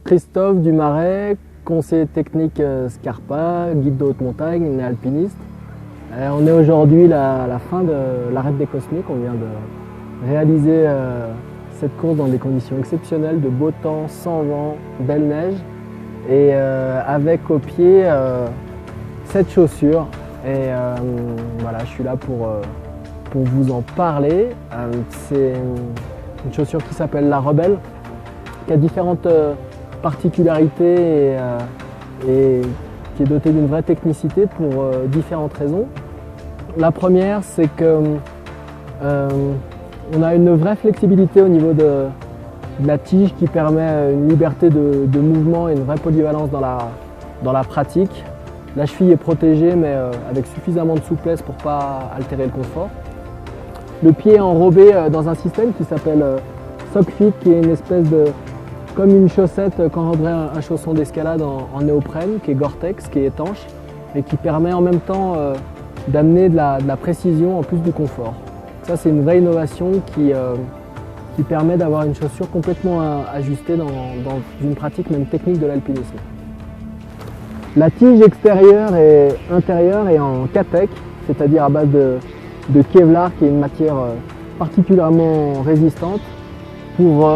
Christophe Dumaret, conseiller technique Scarpa, guide de haute montagne et alpiniste. On est aujourd'hui à la fin de l'arête des Cosmiques. On vient de réaliser cette course dans des conditions exceptionnelles, de beau temps, sans vent, belle neige et avec au pied cette chaussure. Et voilà, je suis là pour vous en parler. C'est une chaussure qui s'appelle la Rebelle, qui a différentes particularités et qui est dotée d'une vraie technicité pour différentes raisons. La première, c'est que on a une vraie flexibilité au niveau de la tige qui permet une liberté de mouvement et une vraie polyvalence dans la pratique. La cheville est protégée mais avec suffisamment de souplesse pour ne pas altérer le confort. Le pied est enrobé dans un système qui s'appelle SockFit, qui est une espèce de comme une chaussette qu'enroberait un chausson d'escalade en néoprène, qui est Gore-Tex, qui est étanche et qui permet en même temps d'amener de la précision en plus du confort. Ça, c'est une vraie innovation qui permet d'avoir une chaussure complètement ajustée dans une pratique même technique de l'alpinisme. La tige extérieure et intérieure est en Katek, c'est-à-dire à base de Kevlar, qui est une matière particulièrement résistante pour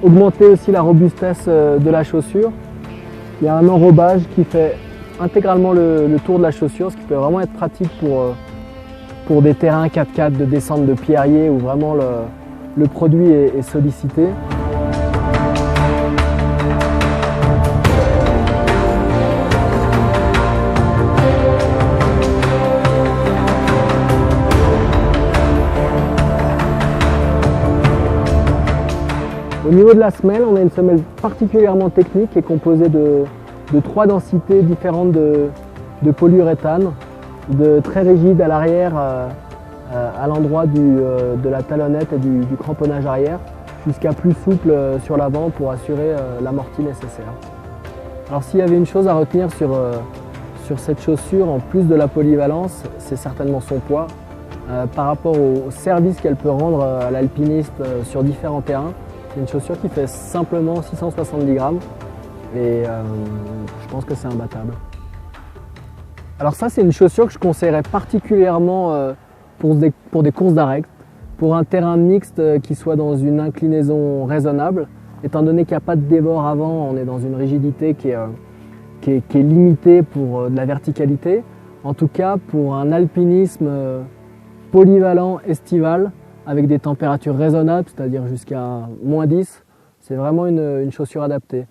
augmenter aussi la robustesse de la chaussure. Il y a un enrobage qui fait intégralement le tour de la chaussure, ce qui peut vraiment être pratique pour des terrains 4x4 de descente de pierriers où vraiment le produit est sollicité. Au niveau de la semelle, on a une semelle particulièrement technique qui est composée de 3 densités différentes de polyuréthane, de très rigide à l'arrière à l'endroit de la talonnette et du cramponnage arrière, jusqu'à plus souple sur l'avant pour assurer l'amorti nécessaire. Alors s'il y avait une chose à retenir sur cette chaussure, en plus de la polyvalence, c'est certainement son poids. Par rapport au service qu'elle peut rendre à l'alpiniste sur différents terrains, c'est une chaussure qui fait simplement 670 grammes et je pense que c'est imbattable. Alors ça, c'est une chaussure que je conseillerais particulièrement pour des courses d'arrêt, pour un terrain mixte qui soit dans une inclinaison raisonnable. Étant donné qu'il n'y a pas de dévor avant, on est dans une rigidité qui est limitée pour de la verticalité. En tout cas, pour un alpinisme polyvalent estival, avec des températures raisonnables, c'est-à-dire jusqu'à -10, c'est vraiment une chaussure adaptée.